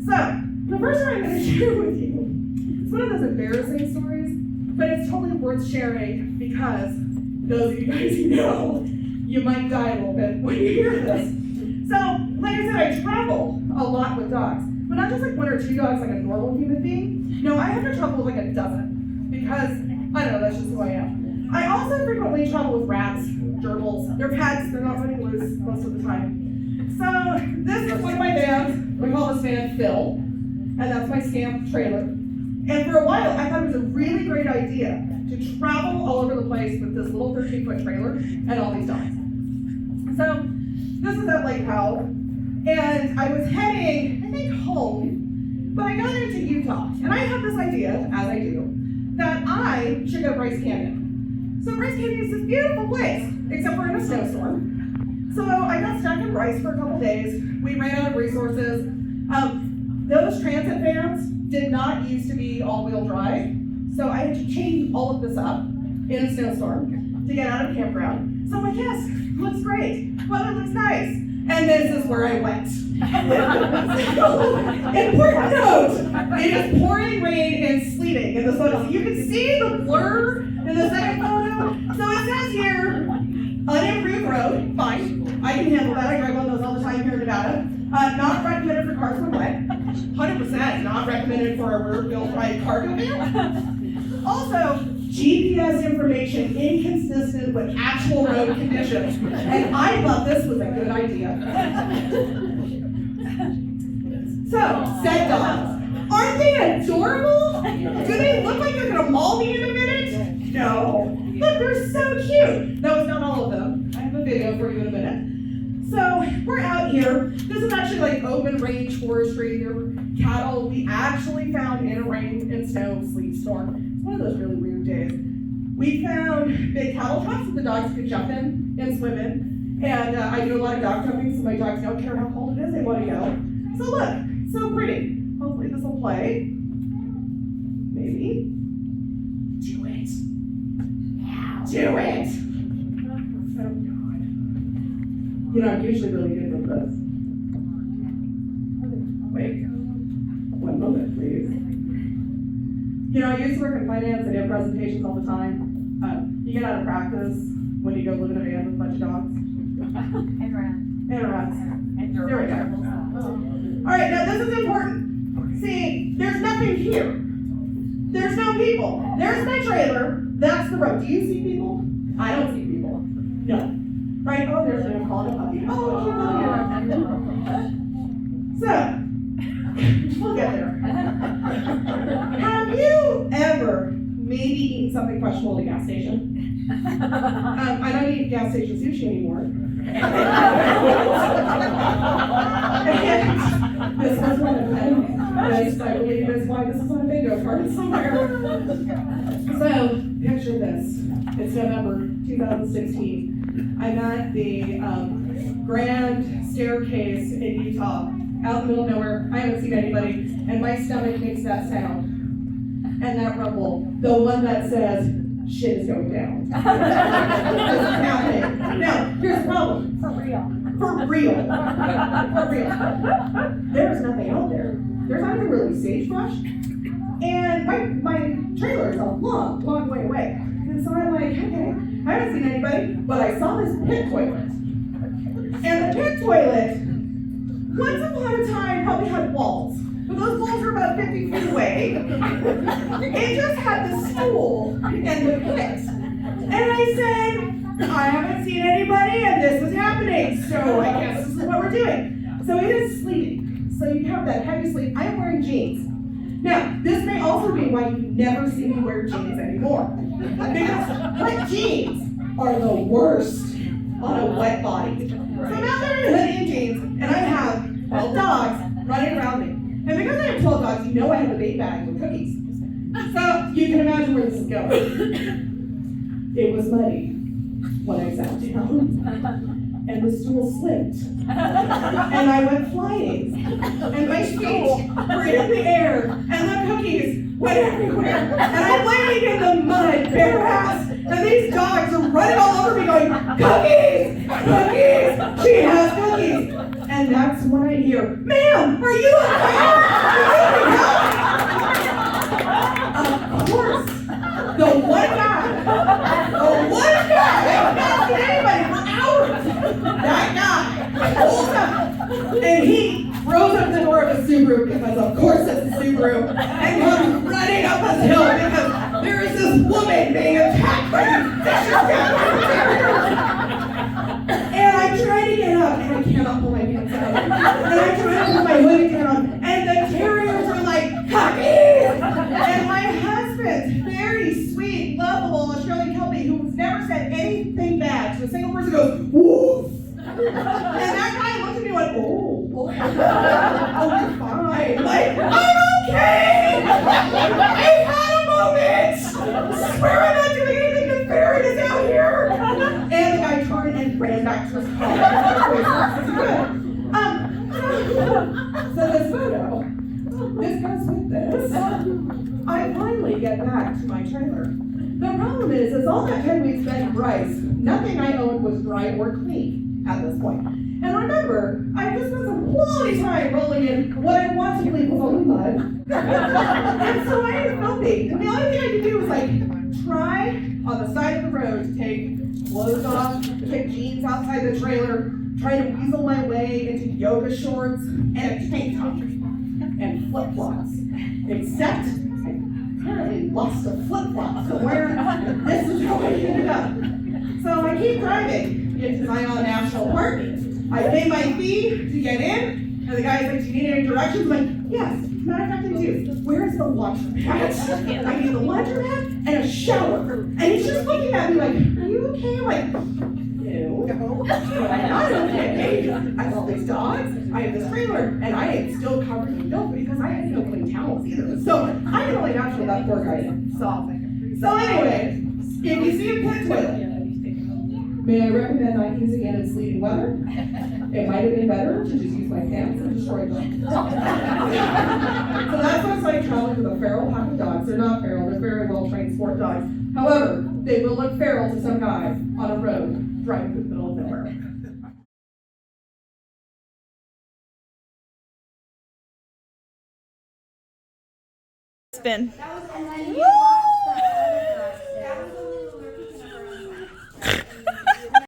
So, the first story I'm going to share with you, it's one of those embarrassing stories, but it's totally worth sharing because those of you guys who know, you might die a little bit when you hear this. So, like I said, I travel a lot with dogs, but not just like 1 or 2 dogs like a normal human being. No, I have to travel with like a dozen because, I don't know, that's just who I am. I also frequently travel with rats, gerbils. They're pets, they're not running loose most of the time. So, this is one of my vans. We call this van Phil, and that's my scamp trailer. And for a while, I thought it was a really great idea to travel all over the place with this little 13-foot trailer and all these dogs. So, this is at Lake Powell, and I was heading, I think, home, but I got into Utah, and I had this idea, as I do, that I should go Bryce Canyon. So Bryce Canyon is this beautiful place, except we're in a snowstorm. So I got stuck in Bryce for a couple days. We ran out of resources. Those transit vans did not used to be all-wheel drive, so I had to change all of this up in a snowstorm to get out of campground. So I'm like, yes, looks great. Weather looks nice. And this is where I went. Important note, it is pouring rain and sleeting in this photo. So you can see the blur in the second photo. So it says here, unimproved road, fine. I can handle that. I drive on those all the time here in Nevada. Not recommended for cars when wet. 100% not recommended for a rear-wheel drive cargo van. Also, GPS information inconsistent with actual road conditions. And I thought this was a good idea. So, said dogs. Aren't they adorable? Do they look like they're gonna maul me in a minute? No. Look, they're so cute. That was not all of them. I have a video for you in a minute. So, we're out here. This is actually like open range forestry. There were cattle we actually found in a rain and snow sleet storm. It's one of those really weird days. We found big cattle trucks that the dogs could jump in and swim in. And I do a lot of dog jumping, so my dogs don't care how cold it is, they want to go. So look, so pretty. Hopefully this will play. Maybe. Do it. Now. Do it. Oh God. You know, I'm usually really good with this. Wait. One moment, please. You know, I used to work in finance and have presentations all the time. You get out of practice when you go live in a van with a bunch of dogs. And rats. And rats. And There we go. All right, now this is important. See, there's nothing here. There's no people. There's my trailer. That's the road. Do you see people? I don't see people. No. Right? Oh, there's a call it a puppy. Oh, so, we'll get there. Have you ever maybe eaten something questionable at a gas station? I don't eat gas station sushi anymore. This was one of them. I believe that's why this is on a bingo card somewhere. So, picture this. It's November 2016. I'm at the Grand Staircase in Utah, out in the middle of nowhere. I haven't seen anybody, and my stomach makes that sound. And that rumble, the one that says, shit is going down. This is happening. Now, here's the problem. For real. For real. For real. There's nothing out there. There's not even really sagebrush. And my trailer is a long, long way away. And so I'm like, okay, I haven't seen anybody, but I saw this pit toilet. And the pit toilet, once upon a time, probably had walls. But those walls were about 50 feet away. It just had the stool and the pit. And I said, I haven't seen anybody and this is happening. So I guess this is what we're doing. So it is sleeping. So you have that heavy sleep. I am wearing jeans. Now, this may also be why you never see me wear jeans anymore. Because wet jeans are the worst on a wet body. So I'm out there in a hoodie and jeans, and I have 12 dogs running around me. And because I have 12 dogs, you know I have a bait bag with cookies. So you can imagine where this is going. It was muddy when I sat down, and the stool slipped, and I went flying, and my feet were in the air, and the cookies went everywhere, and I'm laying in the mud, bare ass, and these dogs are running all over me going, cookies, cookies, she has cookies. And that's when I hear, ma'am, are you okay? And he throws up the door of a Subaru, because of course it's a Subaru, and comes running up this hill because there is this woman being attacked by these vicious terriers. And I try to get up, and I cannot pull my pants down. And I try to pull my hoodie down, and the terriers are like, puppies! And my husband, very sweet, lovable Australian Kelpie, who's never said anything bad to a single person, goes, woof! And that guy looked at me and went, oh, you're fine. Like, I'm okay! I had a moment! I swear I'm not doing anything nefarious out here! And the guy turned and ran back to his car. So this photo, this goes with this. I finally get back to my trailer. The problem is all that time we spent in Bryce, nothing I owned was dry or clean at this point. And remember, I just spent some quality time rolling in what I want to believe was only mud. And so I was filthy. And the only thing I could do was like try on the side of the road to take clothes off, take jeans outside the trailer, try to weasel my way into yoga shorts and a tank top and flip-flops. Except I apparently lost a flip-flop somewhere. This is how I ended up. So I keep driving into Zion National Park. I pay my fee to get in, and the guy's like, do you need any directions? I'm like, yes, matter of fact I do. Where's the laundromat? I need the laundromat and a shower. And he's just looking at me like, are you okay? I'm like, no, I'm not okay. I have all these dogs, I have this trailer, and I am still covered in filth because I have no clean towels either. So I can only vouch for that poor guy. So anyway, if you see a pit toilet, may I recommend not using it in sleety weather? It might have been better to just use my pants and destroy them. So that's what it's like traveling with a feral pack of dogs. They're not feral, they're very well trained sport dogs. However, they will look feral to some guy on a road driving through the middle of nowhere. Spin. Woo!